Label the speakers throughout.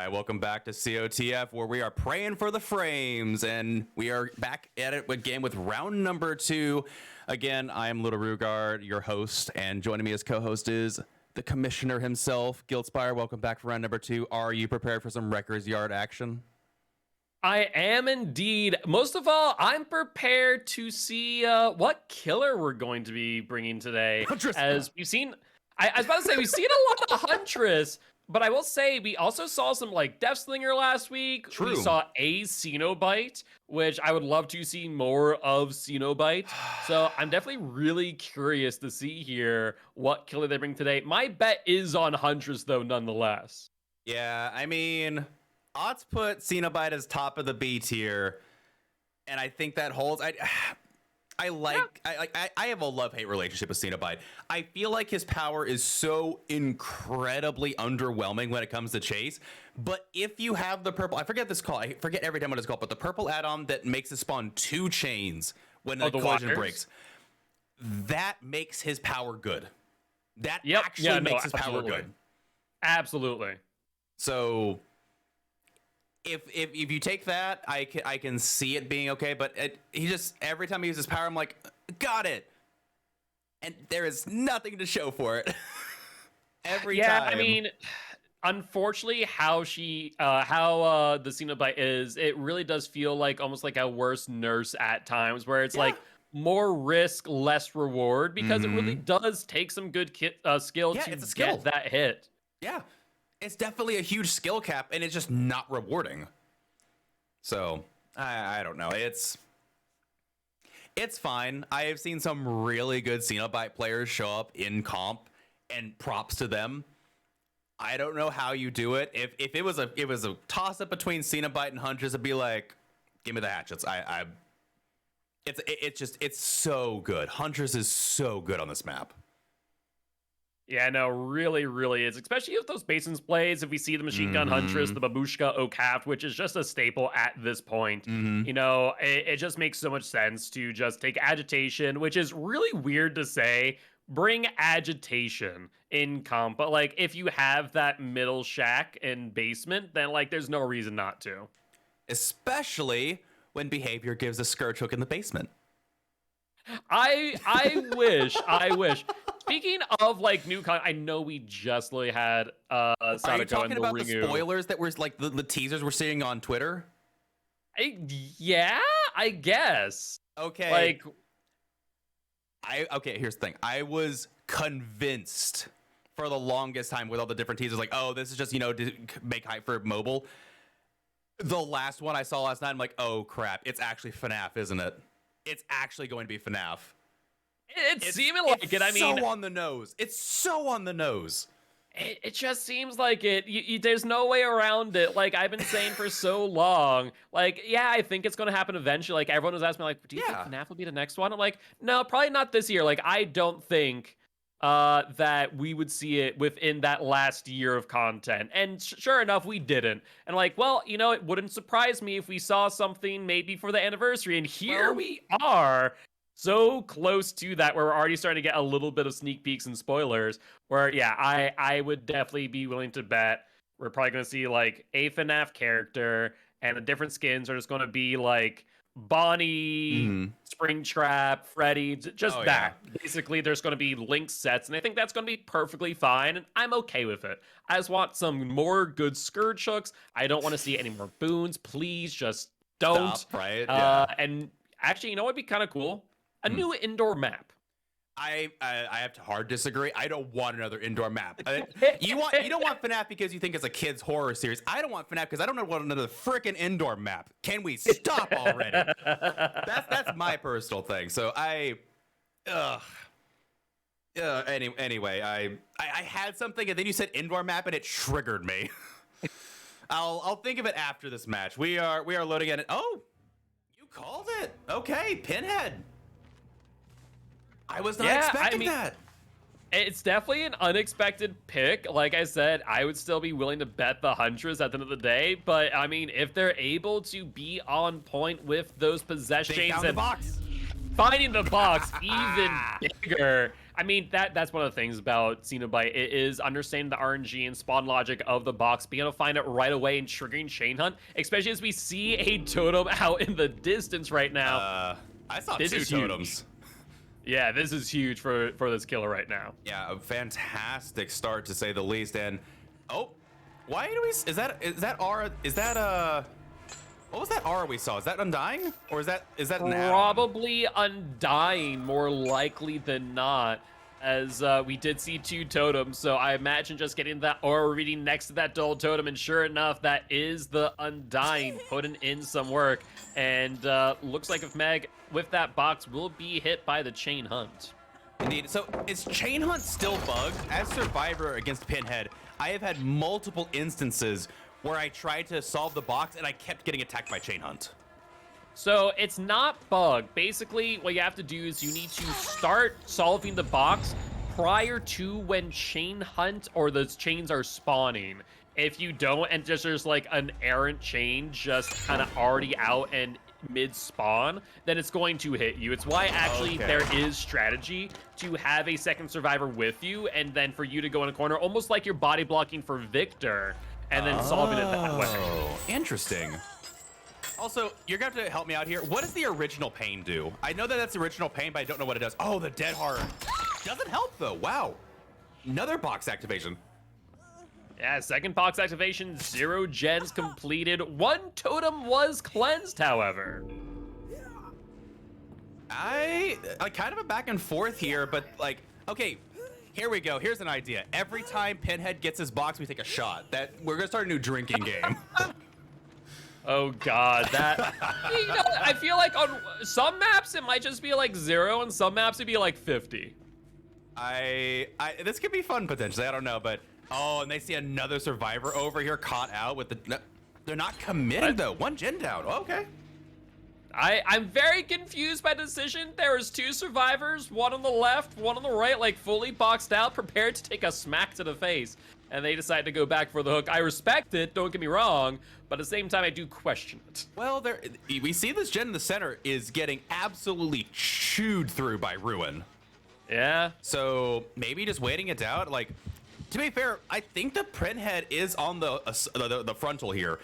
Speaker 1: right, welcome back to COTF, where we are praying for the frames, and we are back at it again with round number 2. Again, I am littlerugaard, your host, and joining me as co-host is the commissioner himself, Giltspire. Welcome back for round number 2. Are you prepared for some Wrecker's Yard action?
Speaker 2: I am indeed. Most of all, I'm prepared to see what killer we're going to be bringing today.
Speaker 1: Huntress.
Speaker 2: As we've seen, I was about to say, we've seen a lot of Huntress, but I will say we also saw some like Deathslinger last week.
Speaker 1: True.
Speaker 2: We saw a Cenobite, which I would love to see more of Cenobite. So I'm definitely really curious to see here what killer they bring today. My bet is on Huntress, though, nonetheless.
Speaker 1: Yeah, I mean, odds put Cenobite as top of the B tier, and I think that holds. I have a love-hate relationship with Cenobite. I feel like his power is so incredibly underwhelming when it comes to chase. But if you have the purple, I forget this call. I forget every time what it's called, but the purple add-on that makes it spawn 2 chains when the collision breaks, that makes his power good. That actually makes his power good.
Speaker 2: Absolutely.
Speaker 1: So if you take that, I can see it being okay, but he just, every time he uses power, I'm like, got it, and there is nothing to show for it. Every time.
Speaker 2: I mean, unfortunately, how the Cenobite is, it really does feel like almost like a worse nurse at times, where it's like more risk, less reward, because it really does take some good skill to get that hit.
Speaker 1: Yeah. It's definitely a huge skill cap, and it's just not rewarding. So, I don't know. It's fine. I have seen some really good Cenobite players show up in comp, and props to them. I don't know how you do it. If it was a toss-up between Cenobite and Huntress, it'd be like, give me the hatchets. It's so good. Huntress is so good on this map.
Speaker 2: Yeah, no, really, really is. Especially with those Basins plays, if we see the Machine Gun Huntress, the Babushka Okaft, which is just a staple at this point. You know, it just makes so much sense to just take Agitation, which is really weird to say. Bring Agitation in comp. But, like, if you have that middle shack and basement, then, like, there's no reason not to.
Speaker 1: Especially when behavior gives a Scourge Hook in the basement.
Speaker 2: I wish. Speaking of like new I know we just literally had Sadako and the Ringu.
Speaker 1: Are you talking about the spoilers that were like the teasers we're seeing on Twitter?
Speaker 2: Yeah, I guess.
Speaker 1: Okay. Okay, here's the thing. I was convinced for the longest time with all the different teasers, like, oh, this is just, you know, to make hype for mobile. The last one I saw last night, I'm like, oh crap, it's actually FNAF, isn't it? It's actually going to be FNAF.
Speaker 2: It's seeming like it. I mean,
Speaker 1: so on the nose. It's so on the nose.
Speaker 2: It just seems like it. There's no way around it. Like I've been saying for so long. Like, yeah, I think it's going to happen eventually. Like everyone was asking me, like, do you think FNAF will be the next one? I'm like, no, probably not this year. Like I don't think that we would see it within that last year of content. And sure enough, we didn't. And like, well, you know, it wouldn't surprise me if we saw something maybe for the anniversary. And here we are. So close to that where we're already starting to get a little bit of sneak peeks and spoilers where, yeah, I would definitely be willing to bet we're probably going to see like a FNAF character and the different skins are just going to be like Bonnie, Springtrap, Freddy, just that. Yeah. Basically, there's going to be Link sets, and I think that's going to be perfectly fine, and I'm okay with it. I just want some more good Scourge Hooks. I don't want to see any more boons. Please just don't.
Speaker 1: Stop, right?
Speaker 2: And actually, you know what would be kind of cool? A new indoor map.
Speaker 1: I have to hard disagree. I don't want another indoor map. You don't want FNAF because you think it's a kids horror series. I don't want FNAF because I don't want another freaking indoor map. Can we stop already? That's my personal thing. So anyway, I had something and then you said indoor map and it triggered me. I'll think of it after this match. We are loading in it. Oh, you called it. Okay, Pinhead. I was not expecting that.
Speaker 2: It's definitely an unexpected pick. Like I said, I would still be willing to bet the Huntress at the end of the day. But, I mean, if they're able to be on point with those possess chains.
Speaker 1: The box.
Speaker 2: finding the box even bigger. I mean, that's one of the things about Cenobite. It is understanding the RNG and spawn logic of the box, being able to find it right away and triggering Chain Hunt, especially as we see a totem out in the distance right now.
Speaker 1: I saw two totems.
Speaker 2: Yeah, this is huge for this killer right now.
Speaker 1: Yeah, a fantastic start to say the least. And why do we? Is that aura? Is that what was that aura we saw? Is that Undying, or is that an add-on?
Speaker 2: Probably Undying, more likely than not, as we did see two totems. So I imagine just getting that aura reading next to that dual totem, and sure enough, that is the Undying putting in some work. And looks like if Meg with that box will be hit by the Chain Hunt.
Speaker 1: Indeed. So is Chain Hunt still bugged? As Survivor against Pinhead, I have had multiple instances where I tried to solve the box and I kept getting attacked by Chain Hunt.
Speaker 2: So it's not bugged. Basically, what you have to do is you need to start solving the box prior to when Chain Hunt or the chains are spawning. If you don't, and just there's like an errant chain just kind of already out and mid-spawn, then it's going to hit you. It's why actually there is strategy to have a second survivor with you, and then for you to go in a corner, almost like you're body blocking for Victor, and then solving it that way.
Speaker 1: Oh, interesting. Also, you're going to have to help me out here. What does the original pain do? I know that that's the original pain, but I don't know what it does. Oh, the dead heart. Doesn't help, though. Wow. Another box activation.
Speaker 2: Yeah, second box activation, 0 gens completed. 1 totem was cleansed, however.
Speaker 1: I kind of a back and forth here, but like, okay, here we go. Here's an idea. Every time Pinhead gets his box, we take a shot. We're gonna start a new drinking game.
Speaker 2: Oh God, that. You know, I feel like on some maps it might just be like 0, and some maps it'd be like 50.
Speaker 1: This could be fun potentially. I don't know, but oh, and they see another survivor over here caught out with the. They're not committed though. 1 gen down. Oh, okay.
Speaker 2: I'm very confused by the decision. There was 2 survivors, 1 on the left, 1 on the right, like fully boxed out, prepared to take a smack to the face. And they decided to go back for the hook. I respect it, don't get me wrong, but at the same time, I do question it.
Speaker 1: Well, we see this gen in the center is getting absolutely chewed through by Ruin.
Speaker 2: Yeah.
Speaker 1: So maybe just waiting it out. Like, to be fair, I think the Pinhead is on the frontal here.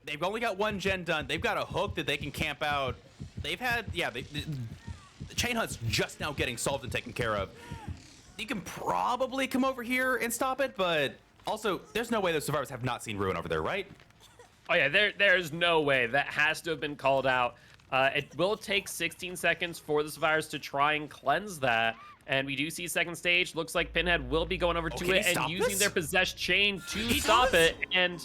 Speaker 1: They've only got 1 gen done. They've got a hook that they can camp out. They've had, yeah, the Chain Hunt's just now getting solved and taken care of. You can probably come over here and stop it, but also, there's no way the survivors have not seen Ruin over there, right?
Speaker 2: Oh yeah, there's no way. That has to have been called out. It will take 16 seconds for the survivors to try and cleanse that. And we do see second stage. Looks like Pinhead will be going over to it and using their possessed chain to stop it. And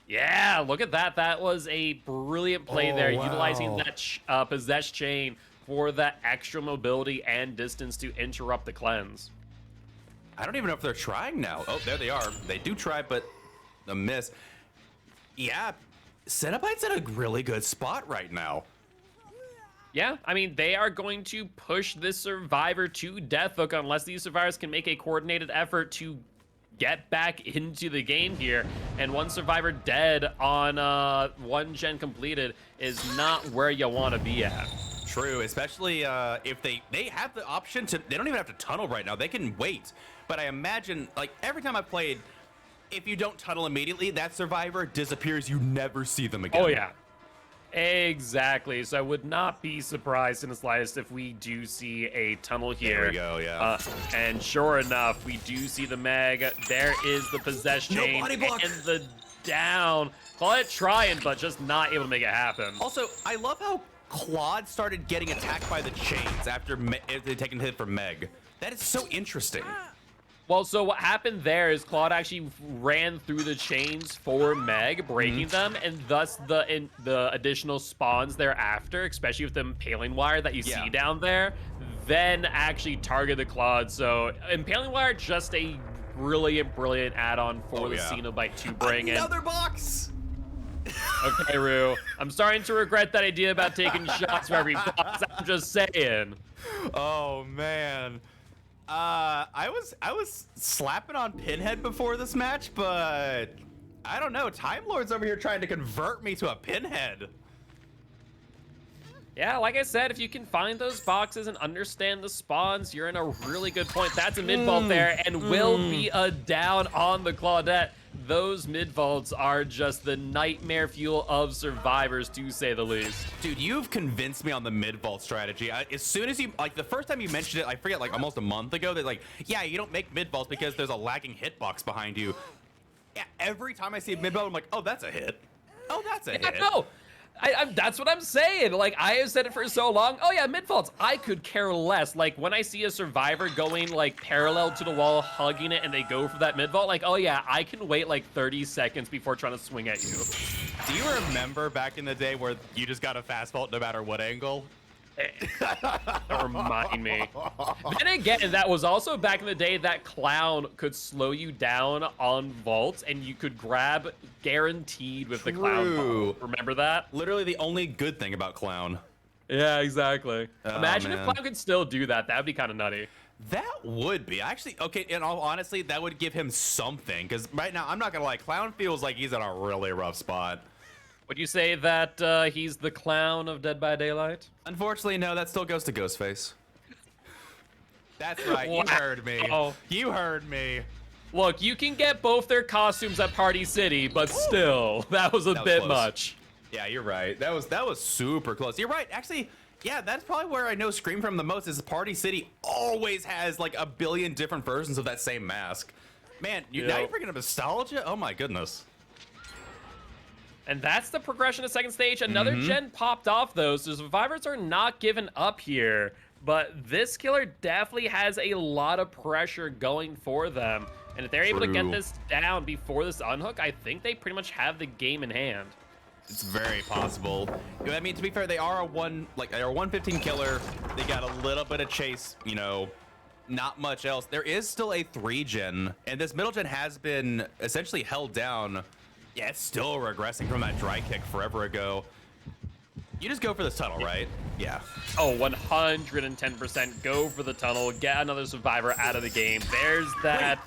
Speaker 2: yeah, look at that. That was a brilliant play there, utilizing that possessed chain for that extra mobility and distance to interrupt the cleanse.
Speaker 1: I don't even know if they're trying now. Oh, there they are. They do try, but a miss. Yeah, Cenobite's in a really good spot right now.
Speaker 2: Yeah, I mean, they are going to push this survivor to death hook unless these survivors can make a coordinated effort to get back into the game here. And 1 survivor dead on 1 gen completed is not where you want to be at.
Speaker 1: True, especially if they have the option to, they don't even have to tunnel right now. They can wait. But I imagine, like, every time I've played, if you don't tunnel immediately, that survivor disappears. You never see them again.
Speaker 2: Oh, yeah. Exactly. So I would not be surprised in the slightest if we do see a tunnel here.
Speaker 1: There we go, yeah.
Speaker 2: And sure enough, we do see the Meg. There is the possession chain
Speaker 1: body block.
Speaker 2: And the down. Call it trying, but just not able to make it happen.
Speaker 1: Also, I love how Claude started getting attacked by the chains after they taking a hit from Meg. That is so interesting.
Speaker 2: Well, so what happened there is Claude actually ran through the chains for Meg, breaking them, and thus the additional spawns thereafter, especially with the impaling wire that you see down there, then actually targeted Claude. So impaling wire, just a brilliant add-on for the Cenobite to bring in.
Speaker 1: Another box!
Speaker 2: Okay, Rue. I'm starting to regret that idea about taking shots for every box. I'm just saying.
Speaker 1: Oh, man. I was slapping on Pinhead before this match, but I don't know. Time Lord's over here trying to convert me to a Pinhead.
Speaker 2: Yeah, like I said, if you can find those boxes and understand the spawns, you're in a really good point. That's a mid vault there, and will be a down on the Claudette. Those mid vaults are just the nightmare fuel of survivors, to say the least.
Speaker 1: Dude, you've convinced me on the mid vault strategy. As soon as you, like, the first time you mentioned it, I forget, like almost a month ago, that like, yeah, you don't make mid vaults because there's a lagging hitbox behind you. Yeah, every time I see a mid vault, I'm like, oh, that's a hit. Oh, that's a hit.
Speaker 2: No. That's what I'm saying. Like, I have said it for so long. Oh yeah, mid vaults. I could care less. Like, when I see a survivor going like parallel to the wall, hugging it, and they go for that mid vault, like, oh yeah, I can wait like 30 seconds before trying to swing at you.
Speaker 1: Do you remember back in the day where you just got a fast vault no matter what angle?
Speaker 2: Don't remind me. Then again, that was also back in the day that clown could slow you down on vaults, and you could grab guaranteed with the clown vault. Remember that?
Speaker 1: Literally the only good thing about clown.
Speaker 2: Yeah, exactly.
Speaker 1: Oh,
Speaker 2: Imagine if
Speaker 1: man.
Speaker 2: clown could still do that. That would be kind of nutty.
Speaker 1: That would be actually okay. In all honesty, that would give him something. Because right now, I'm not gonna lie, clown feels like he's in a really rough spot.
Speaker 2: Would you say that he's the clown of Dead by Daylight?
Speaker 1: Unfortunately, no. That still goes to Ghostface. That's right.
Speaker 2: Wow.
Speaker 1: You heard me.
Speaker 2: Oh.
Speaker 1: You heard me.
Speaker 2: Look, you can get both their costumes at Party City, but still, that was a bit
Speaker 1: close.
Speaker 2: much.
Speaker 1: Yeah, you're right. That was super close. You're right. Actually, yeah, that's probably where I know Scream from the most. Is Party City always has like a billion different versions of that same mask. Man, now you're bringing up nostalgia. Oh my goodness.
Speaker 2: And that's the progression of second stage. Another gen popped off, though, so survivors are not giving up here. But this killer definitely has a lot of pressure going for them. And if they're able to get this down before this unhook, I think they pretty much have the game in hand.
Speaker 1: It's very possible. I mean, to be fair, they are a 115 killer. They got a little bit of chase, you know, not much else. There is still a 3 gen, and this middle gen has been essentially held down. Yeah, it's still regressing from that dry kick forever ago. You just go for this tunnel, right? Yeah.
Speaker 2: Oh, 110% go for the tunnel. Get another survivor out of the game. There's that,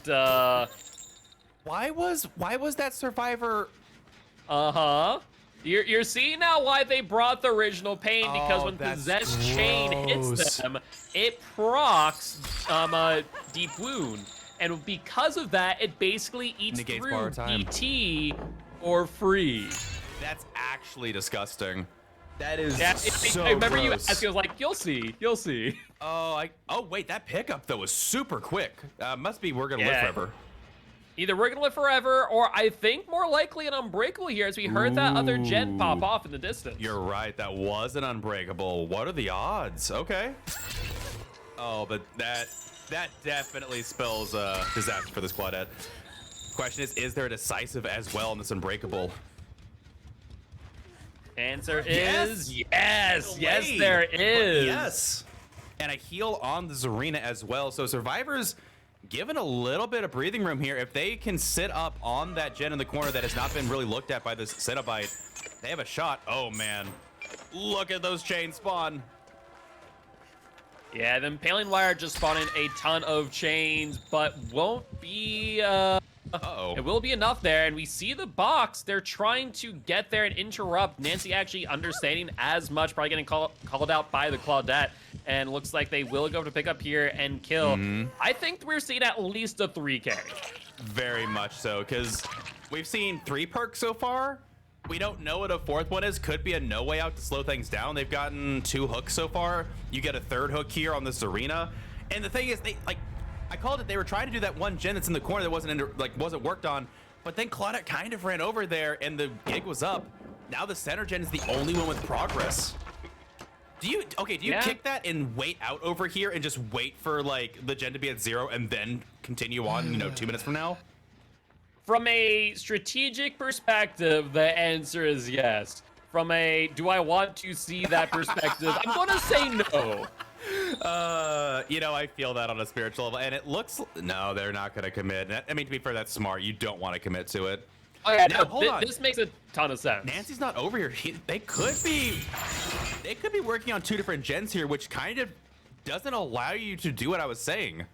Speaker 1: Why was that survivor?
Speaker 2: Uh-huh. You're seeing now why they brought the original pain, because when Possessed Chain hits them, it procs Deep Wound. And because of that, it basically eats
Speaker 1: Negates
Speaker 2: through
Speaker 1: time.
Speaker 2: DT for free.
Speaker 1: That's actually disgusting. That is so
Speaker 2: I remember you
Speaker 1: gross.
Speaker 2: asking, I was like, you'll see, you'll see.
Speaker 1: Oh, wait, that pickup though was super quick. Must be We're Gonna Live Forever.
Speaker 2: Either We're Gonna Live Forever, or I think more likely an Unbreakable here, as we heard that other gen pop off in the distance.
Speaker 1: You're right, that was an Unbreakable. What are the odds? Okay. Oh, but that definitely spells disaster for this Claudette. Question is there a decisive as well in this Unbreakable?
Speaker 2: Answer is yes. Yes, there is.
Speaker 1: Yes. And a heal on the Zarina as well. So survivors given a little bit of breathing room here. If they can sit up on that gen in the corner that has not been really looked at by this Cenobite, they have a shot. Oh man, look at those chains spawn.
Speaker 2: Yeah, the Impaling Wire just spawning a ton of chains, but won't be, it will be enough there, and we see the box. They're trying to get there and interrupt. Nancy actually understanding as much, probably getting called out by the Claudette, and looks like they will go to pick up here and kill. I think we're seeing at least a 3K.
Speaker 1: Very much so, because we've seen 3 perks so far. We don't know what a 4th one is. Could be a no way out to slow things down. They've gotten 2 hooks so far. You get a 3rd hook here on this arena. And the thing is, I called it, they were trying to do that one gen that's in the corner that wasn't worked on, but then Claudette kind of ran over there and the gig was up. Now the center gen is the only one with progress. Do you kick that and wait out over here and just wait for like the gen to be at 0 and then continue on, 2 minutes from now?
Speaker 2: From a strategic perspective, the answer is yes. From a do I want to see that perspective, I'm gonna say no.
Speaker 1: I feel that on a spiritual level, and it looks no, they're not gonna commit. I mean, to be fair, that's smart. You don't want to commit to it.
Speaker 2: Oh yeah,
Speaker 1: now,
Speaker 2: no, this makes a ton of sense.
Speaker 1: Nancy's not over here. They could be working on 2 different gens here, which kind of doesn't allow you to do what I was saying.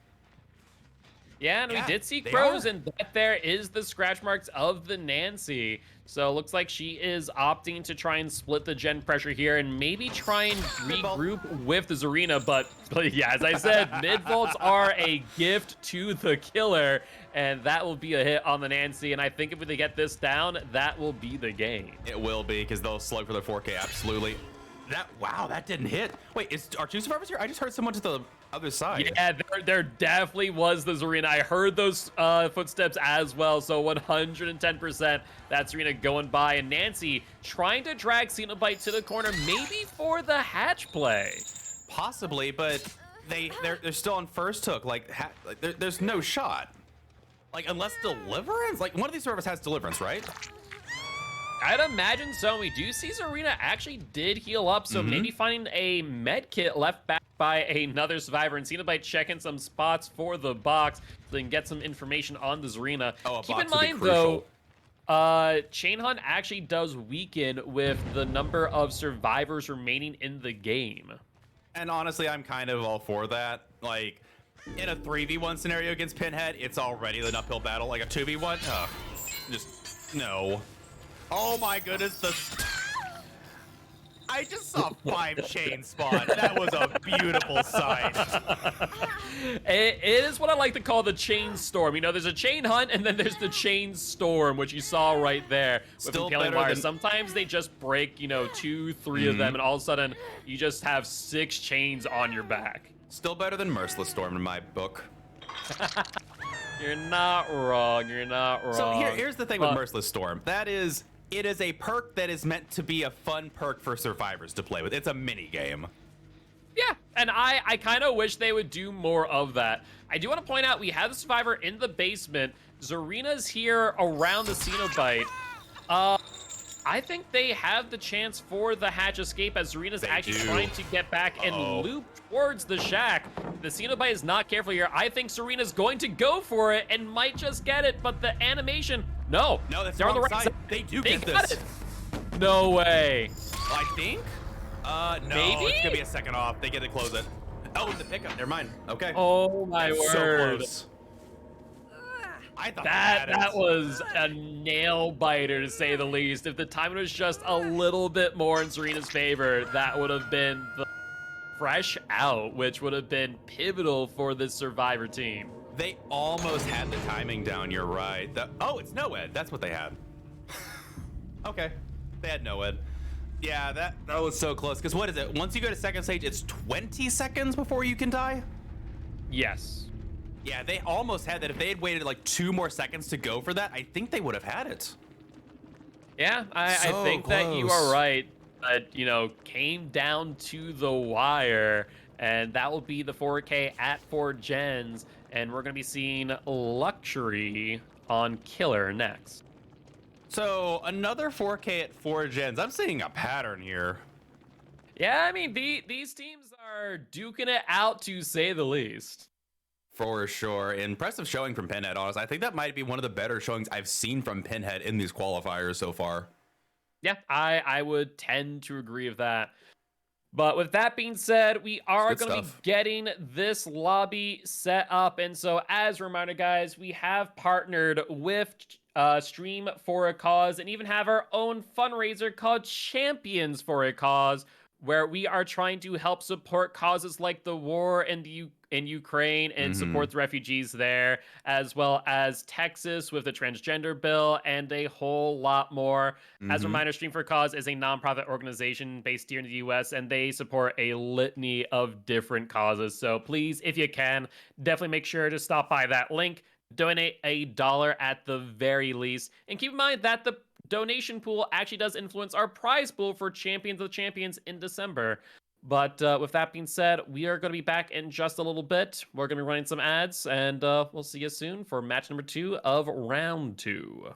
Speaker 2: Yeah, and we did see
Speaker 1: they
Speaker 2: crows,
Speaker 1: are.
Speaker 2: and that there is the scratch marks of the Nancy. So it looks like she is opting to try and split the gen pressure here and maybe try and regroup with the Zarina. But yeah, as I said, mid vaults are a gift to the killer, and that will be a hit on the Nancy. And I think if they get this down, that will be the game.
Speaker 1: It will be, because they'll slug for the 4K, absolutely. Wow, that didn't hit. Wait, are two survivors here? I just heard someone to the other side.
Speaker 2: Yeah, there definitely was the Zarina. I heard those footsteps as well, so 110% that Zarina going by. And Nancy trying to drag Cenobite to the corner, maybe for the hatch play.
Speaker 1: Possibly, but they're still on first hook. Like there's no shot. Like, unless Deliverance? Like, one of these servers has Deliverance, right?
Speaker 2: I'd imagine so. We do see Zarina actually did heal up, so maybe finding a med kit left back by another survivor, and Cenobite checking some spots for the box so they can get some information on the Zarina.
Speaker 1: Oh,
Speaker 2: keep in mind though, Chain Hunt actually does weaken with the number of survivors remaining in the game.
Speaker 1: And honestly, I'm kind of all for that. Like, in a 3v1 scenario against Pinhead, it's already an uphill battle. Like a 2v1, just no. Oh my goodness, I just saw 5 chain spawn. That was a beautiful sight.
Speaker 2: It is what I like to call the chain storm. You know, there's a chain hunt and then there's the chain storm, which you saw right there with
Speaker 1: Still
Speaker 2: impaling
Speaker 1: better
Speaker 2: wires.
Speaker 1: than...
Speaker 2: Sometimes they just break, you know, 2, 3 of them, and all of a sudden you just have 6 chains on your back.
Speaker 1: Still better than Merciless Storm in my book.
Speaker 2: You're not wrong. You're not wrong.
Speaker 1: So here's the thing with Merciless Storm. It is a perk that is meant to be a fun perk for survivors to play with. It's a mini game.
Speaker 2: Yeah, and I kind of wish they would do more of that. I do want to point out we have the survivor in the basement. Zarina's here around the Cenobite. I think they have the chance for the hatch escape, as Zarina's actually trying to get back and loop towards the shack. The Cenobite is not careful here. I think Zarina's going to go for it and might just get it, but the animation... No,
Speaker 1: that's
Speaker 2: they're on the right side.
Speaker 1: They do get this.
Speaker 2: It. No way.
Speaker 1: I think. No,
Speaker 2: maybe?
Speaker 1: It's gonna be a second off. They get to close it. Oh, the pickup. Never mind. Okay.
Speaker 2: Oh my word.
Speaker 1: So close. I thought
Speaker 2: that was a nail biter, to say the least. If the timing was just a little bit more in Zarina's favor, that would have been the fresh out, which would have been pivotal for this survivor team.
Speaker 1: They almost had the timing down. You're right. Oh, it's no-ed. That's what they had. Okay. They had no-ed. Yeah, that was so close. Because what is it? Once you go to second stage, it's 20 seconds before you can die?
Speaker 2: Yes.
Speaker 1: Yeah, they almost had that. If they had waited like 2 more seconds to go for that, I think they would have had it.
Speaker 2: Yeah, I think
Speaker 1: close.
Speaker 2: that you are right. But, you know, came down to the wire, and that will be the 4K at 4 gens, and we're going to be seeing Luxury on Killer next.
Speaker 1: So another 4K at 4 gens. I'm seeing a pattern here.
Speaker 2: Yeah, I mean, these teams are duking it out, to say the least.
Speaker 1: For sure. Impressive showing from Pinhead, honestly. I think that might be one of the better showings I've seen from Pinhead in these qualifiers so far.
Speaker 2: Yeah, I would tend to agree with that. But with that being said, we are going to be getting this lobby set up. And so as a reminder, guys, we have partnered with Stream for a Cause and even have our own fundraiser called Champions for a Cause, where we are trying to help support causes like the war in Ukraine and support the refugees there, as well as Texas with the transgender bill and a whole lot more. As a reminder, Stream for Cause is a nonprofit organization based here in the US, and they support a litany of different causes. So please, if you can, definitely make sure to stop by that link, donate $1 at the very least, and keep in mind that the donation pool actually does influence our prize pool for Champions of the Champions in December. But with that being said, we are going to be back in just a little bit. We're going to be running some ads, and we'll see you soon for match number 2 of round 2.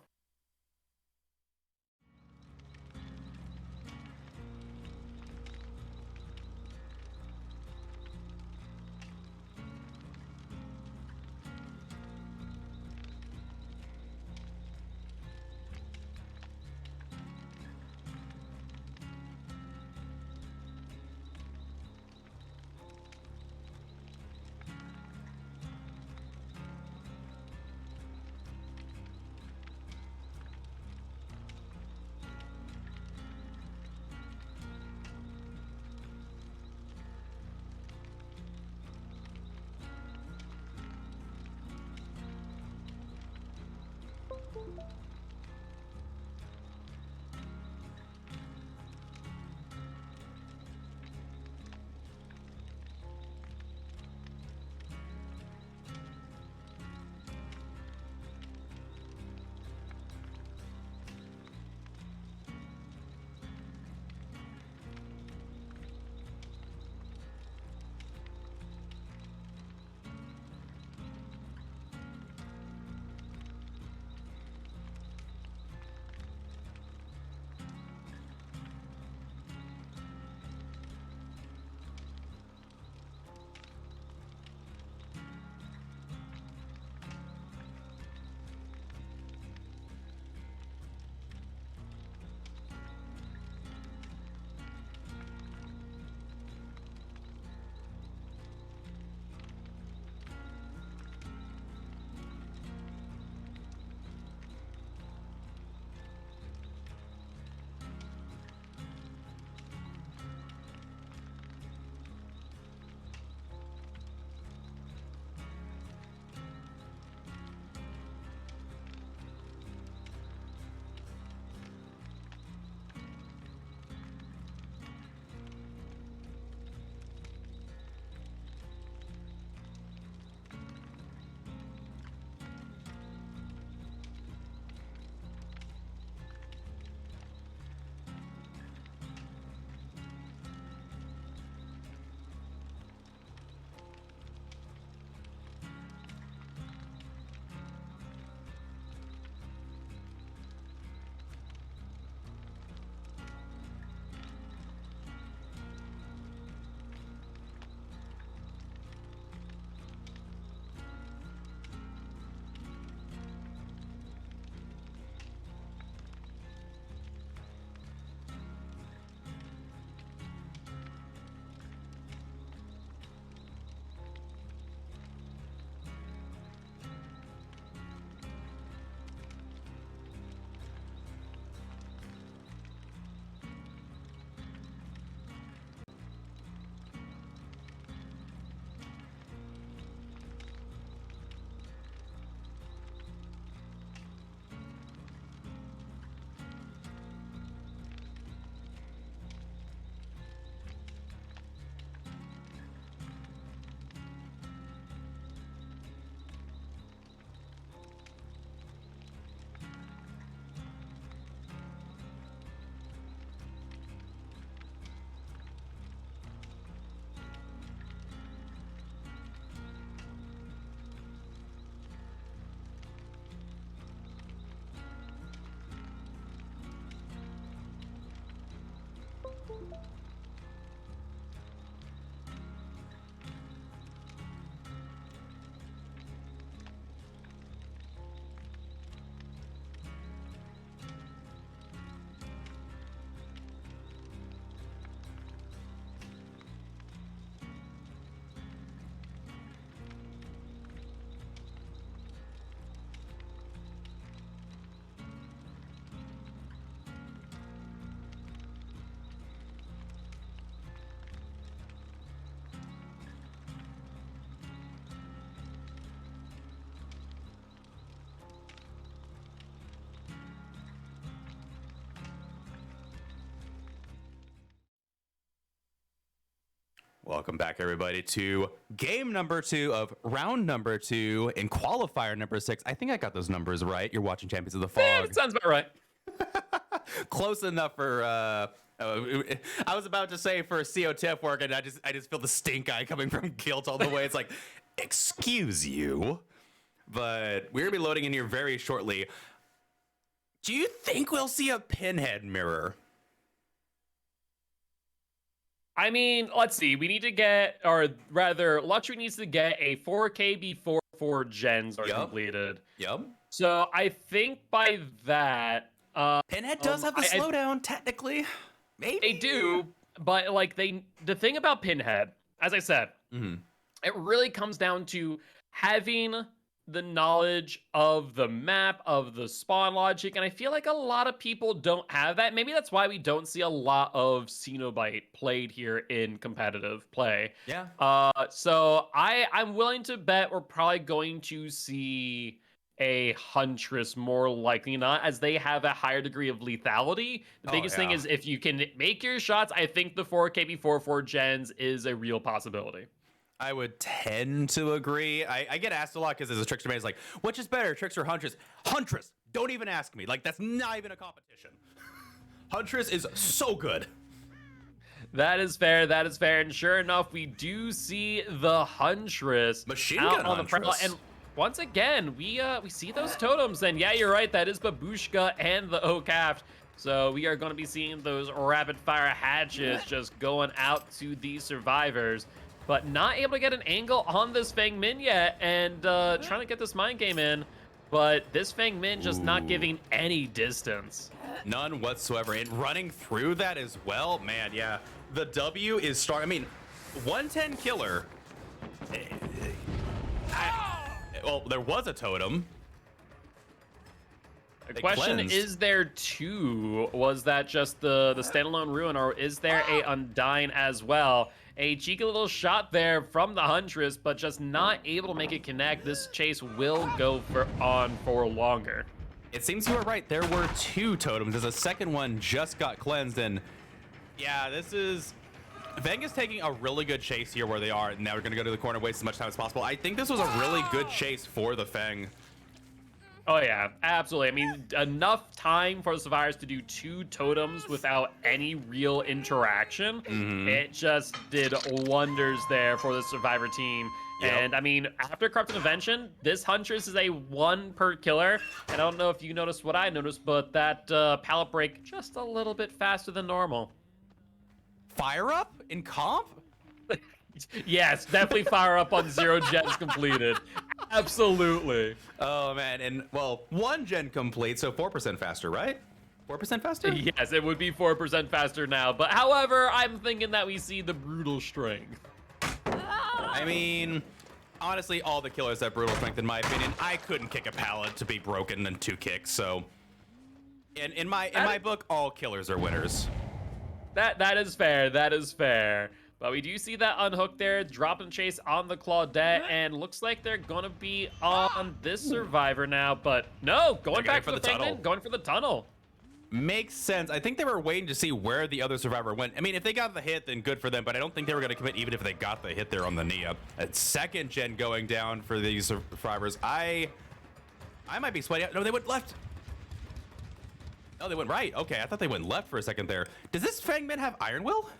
Speaker 1: Welcome back, everybody, to game number 2 of round number 2 in qualifier number 6. I think I got those numbers right. You're watching Champions of the Fog.
Speaker 2: Yeah, that sounds about right.
Speaker 1: Close enough for I was about to say for COTF work, and I just feel the stink eye coming from Gilt all the way. It's like, excuse you, but we're gonna be loading in here very shortly. Do you think we'll see a pinhead mirror?
Speaker 2: I mean, let's see. We need to get, or rather, Luxury needs to get a 4K before 4 gens are completed.
Speaker 1: Yep.
Speaker 2: So I think by that,
Speaker 1: Pinhead does have the slowdown, technically. Maybe
Speaker 2: they do, but like the thing about Pinhead, as I said, it really comes down to having the knowledge of the map, of the spawn logic, and I feel like a lot of people don't have that. Maybe that's why we don't see a lot of Cenobite played here in competitive play.
Speaker 1: Yeah.
Speaker 2: So I'm willing to bet we're probably going to see a Huntress more likely not, as they have a higher degree of lethality. The biggest thing is if you can make your shots, I think the 4K before 4 gens is a real possibility.
Speaker 1: I would tend to agree. I get asked a lot because as a Trickster man is like, which is better, Tricks or Huntress? Huntress! Don't even ask me. Like, that's not even a competition. Huntress is so good.
Speaker 2: That is fair. That is fair. And sure enough, we do see the Huntress
Speaker 1: Machine
Speaker 2: out
Speaker 1: gun
Speaker 2: on the front line.
Speaker 1: Huntress.
Speaker 2: And once again, we see those totems. And yeah, you're right. That is Babushka and the Okaft. So we are going to be seeing those rapid fire hatchets just going out to these survivors. But not able to get an angle on this Feng Min yet, and trying to get this mind game in, but this Feng Min just not giving any distance.
Speaker 1: None whatsoever, and running through that as well, man, yeah. The W is starting, I mean, 110 killer. Well, there was a totem.
Speaker 2: The question is there two? Was that just the standalone ruin, or is there a Undying as well? A cheeky little shot there from the Huntress, but just not able to make it connect. This chase will go on for longer.
Speaker 1: It seems you were right. There were 2 totems, as a second one just got cleansed, and yeah, this is... Veng is taking a really good chase here where they are, and now we're going to go to the corner, waste as much time as possible. I think this was a really good chase for the Feng.
Speaker 2: Oh yeah, absolutely. I mean, enough time for the survivors to do 2 totems without any real interaction. It just did wonders there for the survivor team. And I mean, after Corrupted Invention, this Huntress is a 1 per killer. And I don't know if you noticed what I noticed, but that pallet break just a little bit faster than normal.
Speaker 1: Fire up in comp?
Speaker 2: Yes, definitely fire up on 0 gens completed. Absolutely.
Speaker 1: Oh man, and well, 1 gen complete, so 4% faster, right? 4% faster?
Speaker 2: Yes, it would be 4% faster now. But however, I'm thinking that we see the brutal strength.
Speaker 1: I mean, honestly, all the killers have brutal strength, in my opinion. I couldn't kick a pallet to be broken in 2 kicks, so in my book, all killers are winners.
Speaker 2: That is fair. That is fair. But we do see that unhook there, drop and chase on the Claudette, and looks like they're gonna be on this survivor now. But no, going back for the tunnel. Going for the tunnel.
Speaker 1: Makes sense. I think they were waiting to see where the other survivor went. I mean, if they got the hit, then good for them, but I don't think they were gonna commit even if they got the hit there on the Nia. A 2nd gen going down for these survivors. I might be sweating out. No, they went left. Oh, they went right. Okay, I thought they went left for a second there. Does this Feng Min have Iron Will?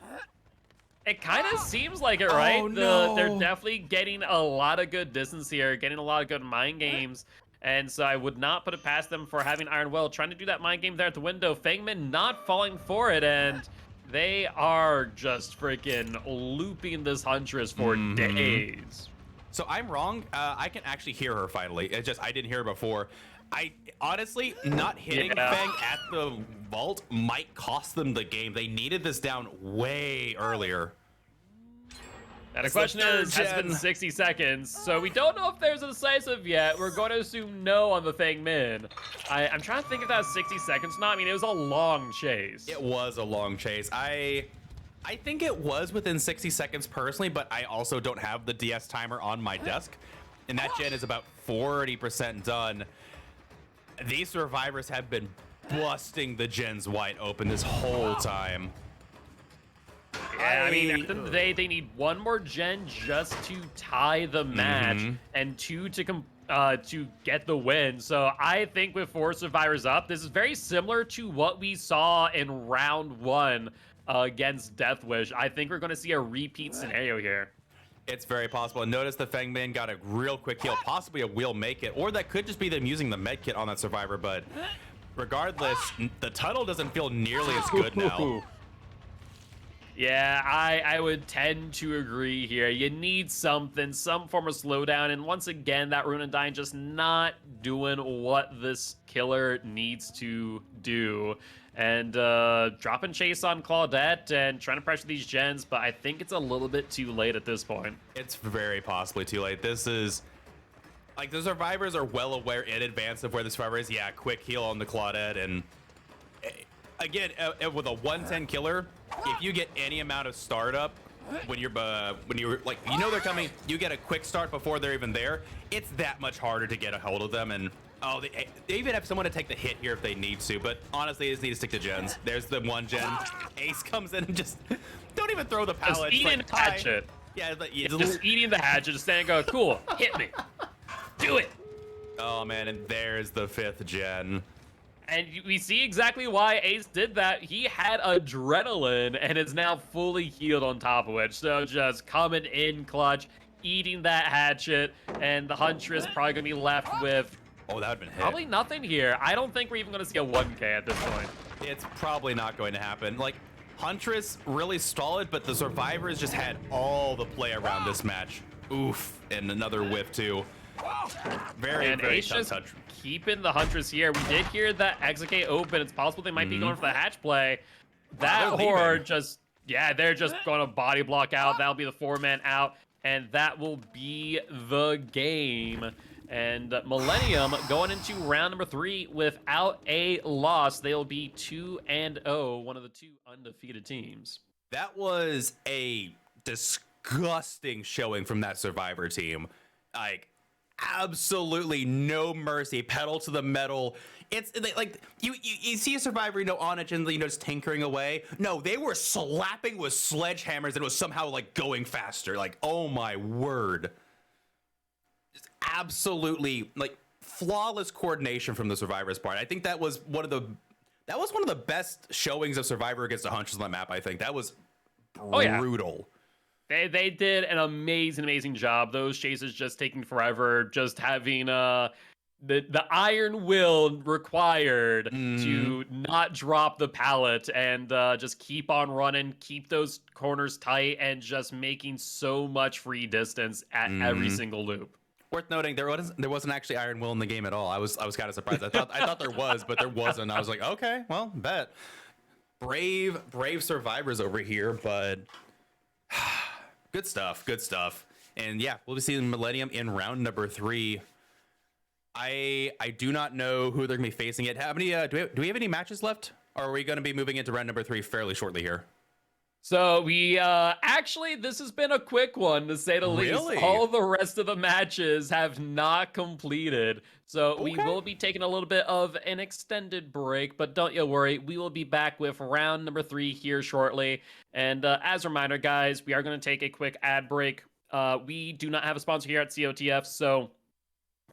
Speaker 2: It kind of seems like it, right?
Speaker 1: Oh, no.
Speaker 2: They're definitely getting a lot of good distance here, getting a lot of good mind games. And so I would not put it past them for having Iron Will, trying to do that mind game there at the window. Feng Min not falling for it, and They are just freaking looping this Huntress for days.
Speaker 1: So I'm wrong. I can actually hear her finally. It's just I didn't hear her before. I honestly, not hitting Fang at the vault might cost them the game. They needed this down way earlier.
Speaker 2: And the question is, has been 60 seconds, so we don't know if there's a decisive yet. We're going to assume no on the Fang Min. I'm trying to think if that was 60 seconds or not. I mean, it was a long chase.
Speaker 1: It was a long chase. I think it was within 60 seconds personally, but I also don't have the DS timer on my desk, and that gen is about 40% done. These survivors have been busting the gens wide open this whole time.
Speaker 2: Yeah, I mean, at the end of the day, they need one more gen just to tie the match and two to get the win. So I think with 4 survivors up, this is very similar to what we saw in round 1 against Death Wish. I think we're going to see a repeat scenario here.
Speaker 1: It's very possible. And notice the Fang Man got a real quick heal, possibly a will make it, or that could just be them using the med kit on that survivor. But regardless, the tunnel doesn't feel nearly as good now.
Speaker 2: Yeah, I would tend to agree here. You need something, some form of slowdown. And once again, that Rune and Dyne just not doing what this killer needs to do. And dropping chase on Claudette and trying to pressure these gens, but I think it's a little bit too late at this point.
Speaker 1: It's very possibly too late. This is, like, the survivors are well aware in advance of where the survivor is. Yeah, quick heal on the Claudette. And again, with a 110 killer, if you get any amount of startup, when you're like, you know they're coming, you get a quick start before they're even there, it's that much harder to get a hold of them. And oh, they even have someone to take the hit here if they need to, but honestly, they just need to stick to gens. There's the one gen. Ace comes in and just don't even throw the pallet.
Speaker 2: Just eating the hatchet.
Speaker 1: Yeah,
Speaker 2: just eating the hatchet, just stand and go, cool, hit me. Do it.
Speaker 1: Oh man, and there's the 5th gen.
Speaker 2: And we see exactly why Ace did that. He had adrenaline and is now fully healed on top of it. So just coming in clutch, eating that hatchet, and the Huntress probably gonna be left with
Speaker 1: that would have been hit.
Speaker 2: Probably nothing here. I don't think we're even going to see a 1K at this point.
Speaker 1: It's probably not going to happen. Like, Huntress really stalled, but the survivors just had all the play around this match. Oof, and another whiff too. Very tough touch.
Speaker 2: Keeping the Huntress here. We did hear that Execute open. It's possible they might be going for the hatch play. That horde just, yeah, they're just going to body block out. That'll be the 4-man out, and that will be the game. And Millennium going into round number 3 without a loss. They'll be 2-0, one of the 2 undefeated teams.
Speaker 1: That was a disgusting showing from that survivor team. Like, absolutely no mercy, pedal to the metal. It's like you see a survivor, on it and just tinkering away. No, they were slapping with sledgehammers and it was somehow like going faster. Like, oh my word. Absolutely, like, flawless coordination from the survivors part. I think that was one of the best showings of Survivor against the Huntress on the map. I think that was brutal.
Speaker 2: They did an amazing job. Those chases just taking forever, just having the iron will required to not drop the pallet and just keep on running, keep those corners tight, and just making so much free distance at every single loop.
Speaker 1: Worth noting, there wasn't actually Iron Will in the game at all. I was kind of surprised. I thought there was, but there wasn't. I was like, okay, well, bet. Brave survivors over here, but good stuff. And yeah, we'll be seeing Millennium in round number 3. I do not know who they're gonna be facing yet. How many do we have any matches left? Or are we gonna be moving into round number 3 fairly shortly here?
Speaker 2: So we actually, this has been a quick one to say the least. All the rest of the matches have not completed. So we will be taking a little bit of an extended break, but don't you worry, we will be back with round number 3 here shortly. And as a reminder, guys, we are going to take a quick ad break. We do not have a sponsor here at COTF, so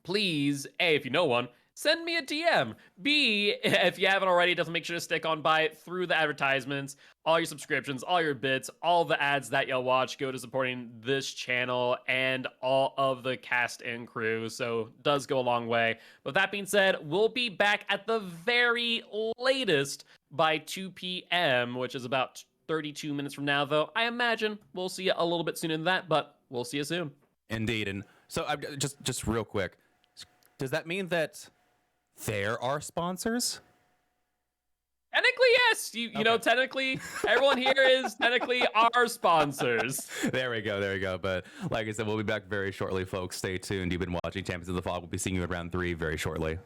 Speaker 2: please, A, if you know one, send me a DM. B, if you haven't already, definitely make sure to stick on by through the advertisements, all your subscriptions, all your bits, all the ads that you'll watch go to supporting this channel and all of the cast and crew. So it does go a long way. With that being said, we'll be back at the very latest by 2 p.m., which is about 32 minutes from now, though. I imagine we'll see you a little bit sooner than that, but we'll see you soon.
Speaker 1: Indeed. And so just real quick, does that mean that there are sponsors?
Speaker 2: Technically, yes. You know, technically, everyone here is technically our sponsors.
Speaker 1: There we go. But like I said, we'll be back very shortly, folks. Stay tuned. You've been watching Champions of the Fog. We'll be seeing you at round 3 very shortly.